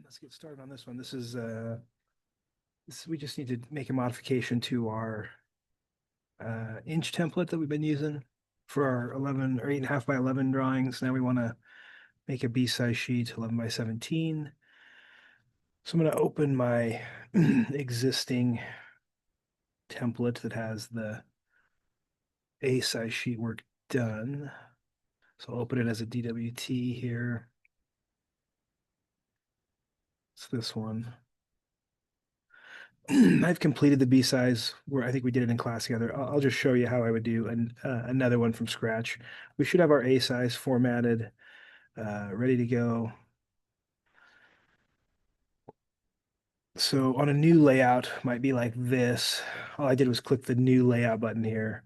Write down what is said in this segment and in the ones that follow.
Let's get started on this one. We just need to make a modification to our inch template that we've been using for our 11 or 8.5 by 11 drawings. Now we want to make a B-size sheet, 11 by 17. So I'm going to open my existing template that has the A-size sheet work done. So I'll open it as a DWT here. It's this one. I've completed the B size where I think we did it in class together. I'll just show you how I would do another one from scratch. We should have our A size formatted, ready to go. So on a new layout, might be like this. All I did was click the new layout button here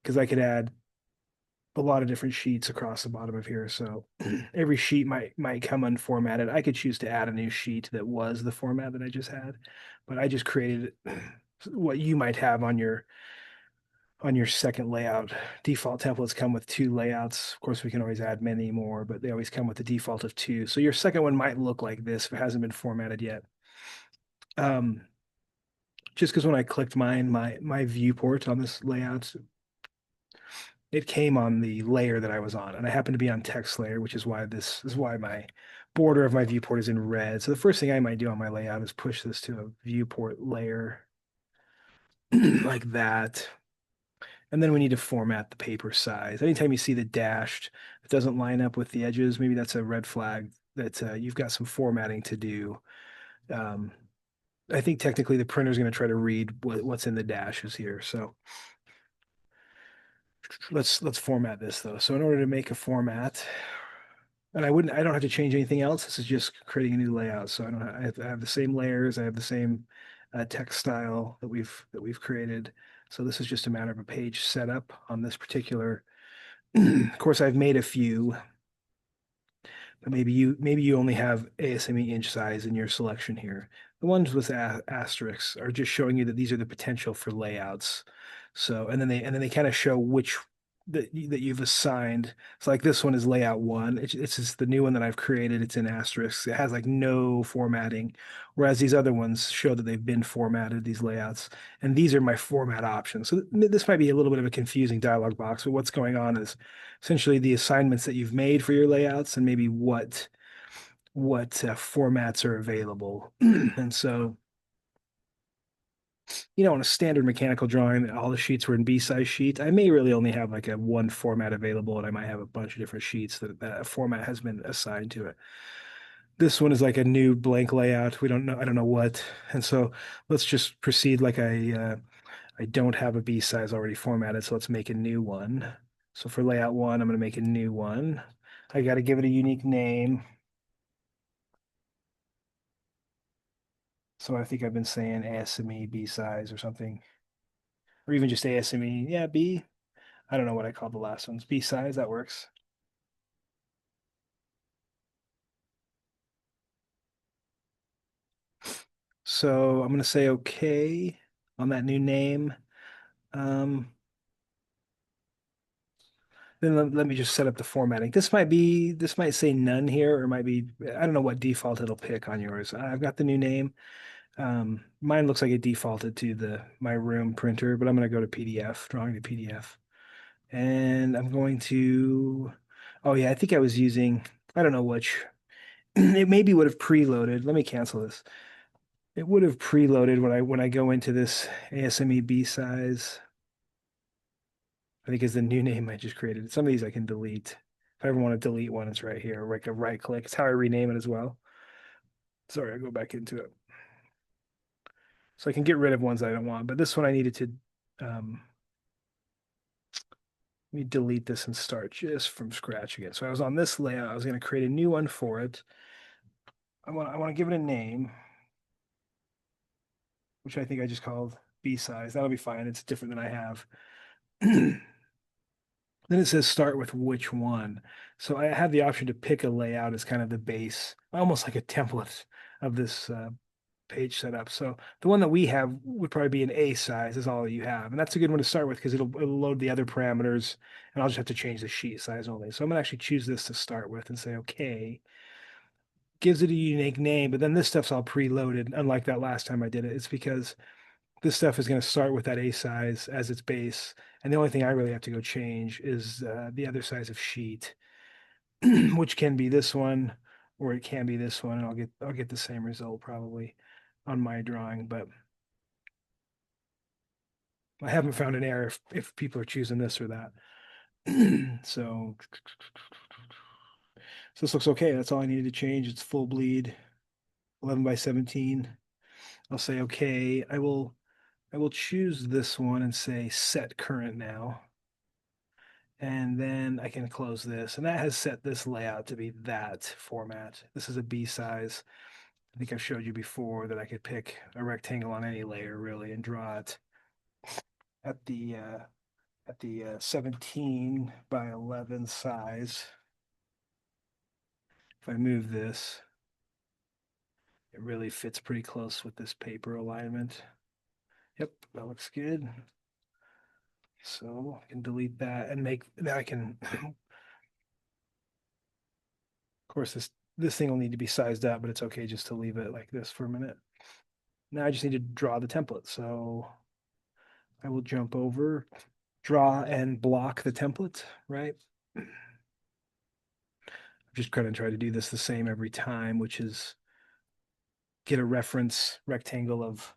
because I could add a lot of different sheets across the bottom of here. So every sheet might come unformatted. I could choose to add a new sheet that was the format that I just had, but I just created what you might have on your second layout. Default templates come with two layouts. Of course, we can always add many more, but they always come with the default of two. So your second one might look like this if it hasn't been formatted yet. Um, just because when I clicked my viewport on this layout, it came on the layer that I was on, and I happen to be on text layer, which is why this is why my border of my viewport is in red. So the first thing I might do on my layout is push this to a viewport layer like that. And then we need to format the paper size. Anytime you see the dashed, it doesn't line up with the edges, maybe that's a red flag that you've got some formatting to do. Um, I think technically the printer is going to try to read what's in the dashes here. So let's format this though. So in order to make a format, and I don't have to change anything else. This is just creating a new layout. So I have the same layers. I have the same text style that we've created. So this is just a matter of a page setup on this particular. Of course, I've made a few, but maybe you only have ASME inch size in your selection here. The ones with asterisks are just showing you that these are the potential for layouts. So and then they kind of show which that you've assigned. So like this one is layout one. It's just the new one that I've created. It's in asterisks. It has like no formatting, whereas these other ones show that they've been formatted, these layouts. And these are my format options. So this might be a little bit of a confusing dialog box, but what's going on is essentially the assignments that you've made for your layouts and maybe what formats are available. And so, in a standard mechanical drawing, all the sheets were in B-size sheets. I may really only have like a one format available, and I might have a bunch of different sheets that format has been assigned to it. This one is like a new blank layout. We don't know, I don't know what. And so let's just proceed like I don't have a B size already formatted, so let's make a new one. So for layout one, I'm going to make a new one. I got to give it a unique name. So I think I've been saying ASME B size or something, or even just ASME. Yeah, B. I don't know what I called the last ones. B size, that works. So I'm going to say okay on that new name. Um, then let me just set up the formatting. This might say none here, or it might be, I don't know what default it'll pick on yours. I've got the new name. Mine looks like it defaulted to my room printer, but I'm going to go to PDF, drawing to PDF. And I'm going to, oh yeah, I think I was using, I don't know which, it maybe would have preloaded. Let me cancel this. It would have preloaded when I go into this ASME B size. I think is the new name I just created. Some of these I can delete. If I ever want to delete one, it's right here. Like a right click. It's how I rename it as well. Sorry, I go back into it. So I can get rid of ones I don't want, but this one I needed to let me delete this and start just from scratch again. So I was on this layout. I was going to create a new one for it. I want to give it a name, which I think I just called B size. That'll be fine. It's different than I have. Then it says start with which one. So I have the option to pick a layout as kind of the base, almost like a template of this page setup. So the one that we have would probably be an A size is all you have. And that's a good one to start with because it'll load the other parameters and I'll just have to change the sheet size only. So I'm gonna actually choose this to start with and say, okay, gives it a unique name, but then this stuff's all preloaded, unlike that last time I did it. It's because this stuff is going to start with that A size as its base. And the only thing I really have to go change is the other size of sheet, which can be this one or it can be this one. And I'll get the same result probably on my drawing, but I haven't found an error if people are choosing this or that. So, so this looks okay. That's all I needed to change. It's full bleed, 11 by 17. I'll say okay. I will choose this one and say set current now. And then I can close this. And that has set this layout to be that format. This is a B size. I think I've showed you before that I could pick a rectangle on any layer really and draw it at the 17 by 11 size. If I move this, it really fits pretty close with this paper alignment. Yep, that looks good. So I can delete that and make that I can, of course, this thing will need to be sized up, but it's okay just to leave it like this for a minute. Now I just need to draw the template. So I will jump over, draw and block the template, right? I'm just going to try to do this the same every time, which is get a reference rectangle of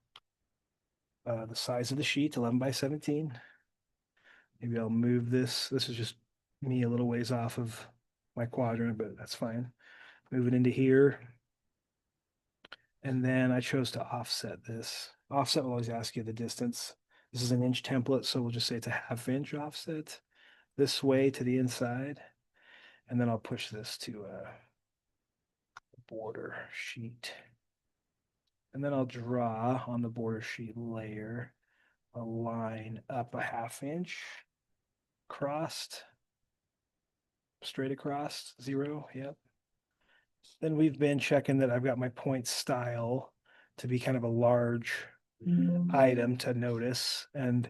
the size of the sheet, 11 by 17. Maybe I'll move this. This is just me a little ways off of my quadrant, but that's fine. Move it into here. And then I chose to offset this. Offset will always ask you the distance. This is an inch template, so we'll just say it's a 1/2 inch offset this way to the inside. And then I'll push this to a border sheet. And then I'll draw on the border sheet layer a line up a 1/2 inch, crossed, straight across, 0, yep. Then we've been checking that I've got my point style to be kind of a large item to notice. And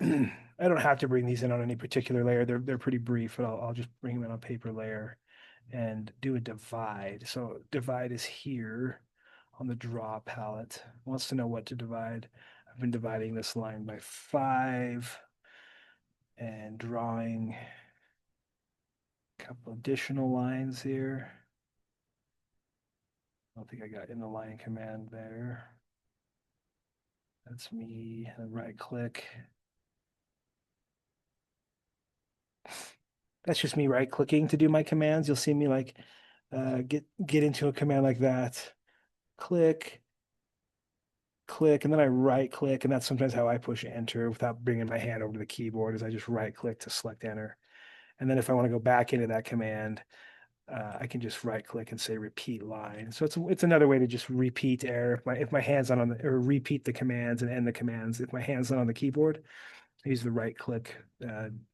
I don't have to bring these in on any particular layer. They're pretty brief, but I'll just bring them in on paper layer and do a divide. So divide is here on the draw palette. Wants to know what to divide. I've been dividing this line by 5 and drawing a couple additional lines here. I don't think I got in the line command there. That's me. Right click. That's just me right clicking to do my commands. You'll see me like get into a command like that. Click, click, and then I right click, and that's sometimes how I push enter without bringing my hand over to the keyboard. Is I just right click to select enter, and then if I want to go back into that command, I can just right click and say repeat line. So it's another way to just repeat error. If my hand's not on the or repeat the commands and end the commands. If my hand's not on the keyboard, I use the right click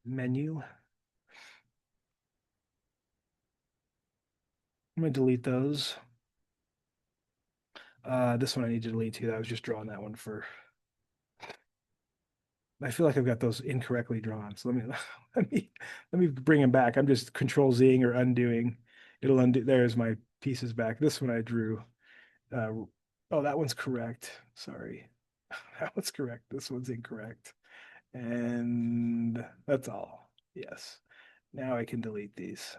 menu. I'm gonna delete those. This one I need to delete too. I was just drawing that one for. I feel like I've got those incorrectly drawn. So let me let me bring them back. I'm just control Zing or undoing. It'll undo. There's my pieces back. This one I drew. Oh, that one's correct. Sorry. That one's correct. This one's incorrect. And that's all. Yes. Now I can delete these.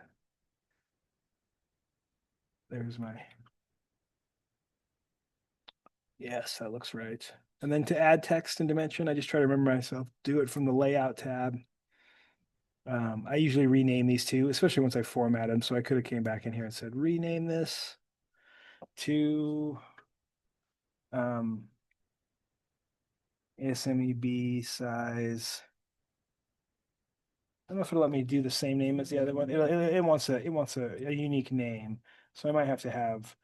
There's my. Yes, that looks right. And then to add text and dimension, I just try to remember myself, do it from the layout tab. I usually rename these two, especially once I format them. So I could have came back in here and said, rename this to ASMEB size. I don't know if it'll let me do the same name as the other one. It wants a unique name. So I might have to have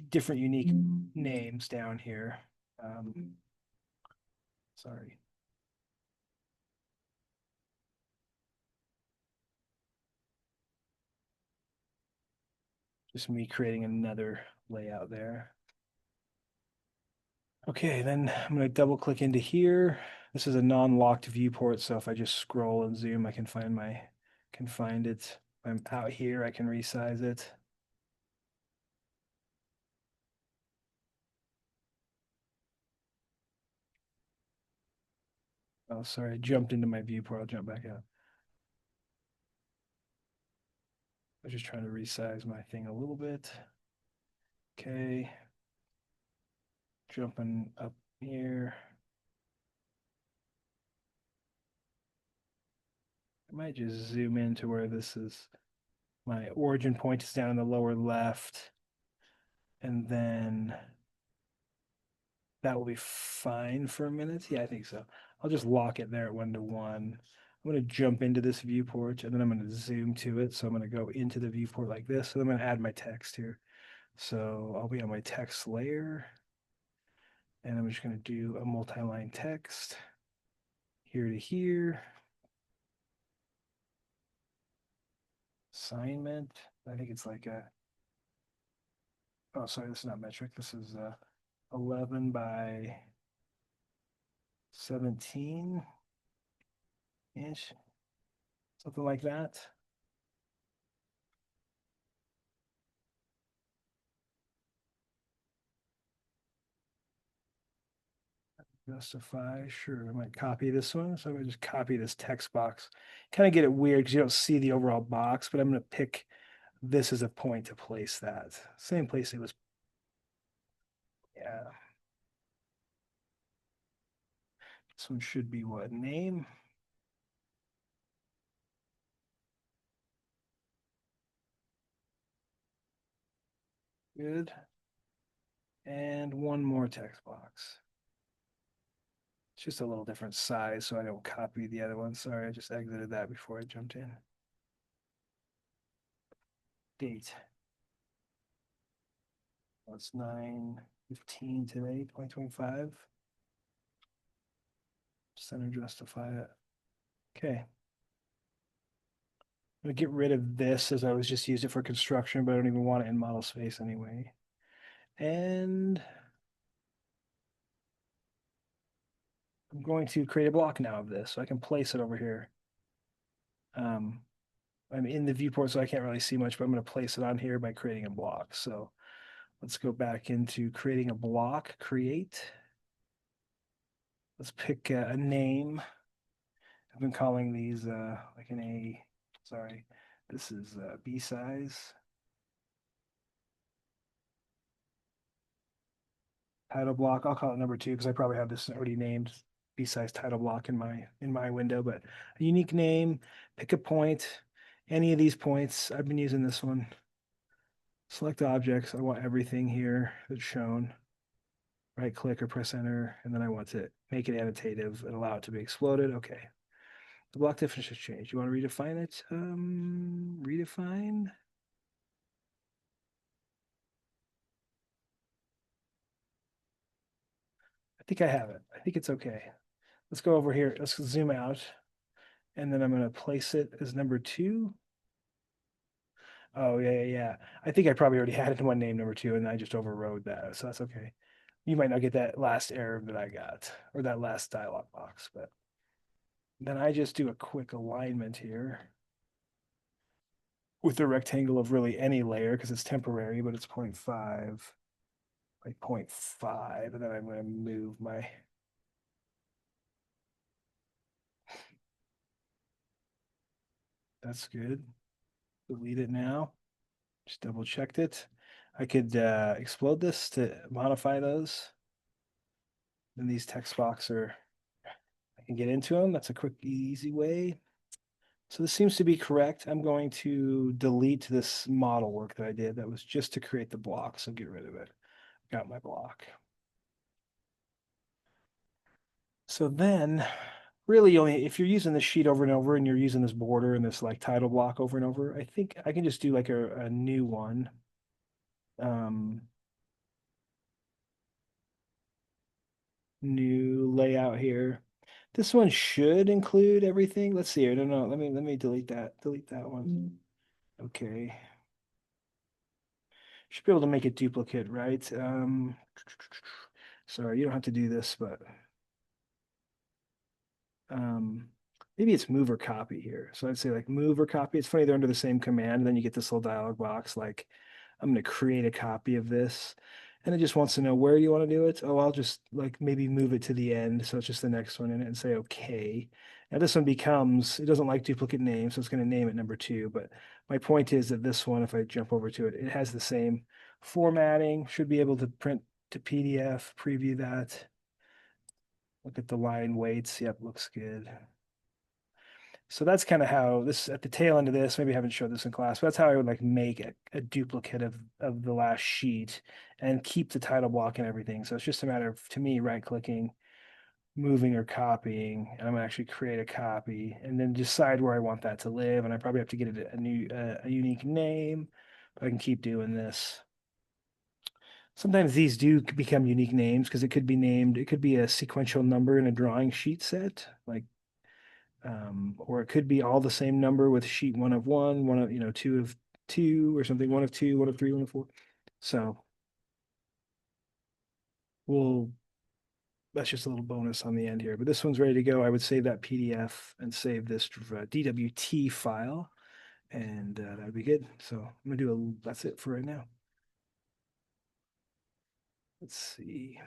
different unique names down here. Sorry. Just me creating another layout there. Okay, then I'm going to double click into here. This is a non-locked viewport, so if I just scroll and zoom, I can find it. If I'm out here, I can resize it. Oh, sorry, I jumped into my viewport. I'll jump back out. I was just trying to resize my thing a little bit. Okay, jumping up here. I might just zoom in to where this is. My origin point is down in the lower left, and then that will be fine for a minute. Yeah, I think so. I'll just lock it there at 1 to 1. I'm going to jump into this viewport and then I'm going to zoom to it. So I'm going to go into the viewport like this. And I'm going to add my text here. So I'll be on my text layer and I'm just going to do a multi-line text here to here. Assignment. I think it's like a, oh, sorry, this is not metric. This is 11 by 17 inch, something like that. Justify, sure. I might copy this one. So I'm gonna just copy this text box. Kind of get it weird because you don't see the overall box, but I'm gonna pick this as a point to place that. Same place it was. Yeah. This one should be what? Name. Good. And one more text box. It's just a little different size, so I don't copy the other one. Sorry, I just exited that before I jumped in. Date. Well, it's 9/15 today, 2025. Center justify it. Okay. I'm gonna get rid of this as I was just used it for construction, but I don't even want it in model space anyway. And I'm going to create a block now of this so I can place it over here. Um, I'm in the viewport, so I can't really see much, but I'm going to place it on here by creating a block. So let's go back into creating a block, create. Let's pick a name. I've been calling these like an A, sorry, this is B size. Title block. I'll call it number 2 because I probably have this already named B-size title block in my window, but a unique name, pick a point, any of these points. I've been using this one. Select objects. I want everything here that's shown. Right click or press enter, and then I want to make it annotative and allow it to be exploded. Okay. The block definition has changed. You want to redefine it? Redefine. I think I have it. I think it's okay. Let's go over here. Let's zoom out. And then I'm going to place it as number 2. Oh, yeah, yeah, yeah. I think I probably already had it in one name, number 2, and I just overrode that. So that's okay. You might not get that last error that I got or that last dialog box, but then I just do a quick alignment here with the rectangle of really any layer because it's temporary, but it's 0.5 by 0.5. And then I'm going to move my, that's good. Delete it now. Just double checked it. I could explode this to modify those. Then these text box are, I can get into them. That's a quick, easy way. So this seems to be correct. I'm going to delete this model work that I did. That was just to create the block. So get rid of it. Got my block. So then really only if you're using this sheet over and over and you're using this border and this like title block over and over, I think I can just do like a new one. Um, New layout here. This one should include everything. Let's see. I don't know. Let me delete that. Delete that one. Okay. Should be able to make a duplicate, right? Sorry, you don't have to do this, but um, maybe it's move or copy here. So I'd say like move or copy. It's funny they're under the same command. And then you get this little dialog box like I'm going to create a copy of this. And it just wants to know where you want to do it. Oh, I'll just like maybe move it to the end. So it's just the next one in it and say okay. Now this one becomes, it doesn't like duplicate names, so it's going to name it number two. But my point is that this one, if I jump over to it, it has the same formatting, should be able to print to PDF, preview that. Look at the line weights. Yep, looks good. So that's kind of how this at the tail end of this, maybe I haven't showed this in class, but that's how I would like make a duplicate of the last sheet and keep the title block and everything. So it's just a matter of, to me, right clicking, moving or copying, and I'm gonna actually create a copy and then decide where I want that to live. And I probably have to get it a new a unique name, but I can keep doing this. Sometimes these do become unique names because it could be named, it could be a sequential number in a drawing sheet set, like or it could be all the same number with sheet one of one, one of, two of two or something, one of two, one of three, one of four. So we'll, that's just a little bonus on the end here, but this one's ready to go. I would save that PDF and save this DWT file, and that'd be good. So I'm gonna do that's it for right now. Let's see.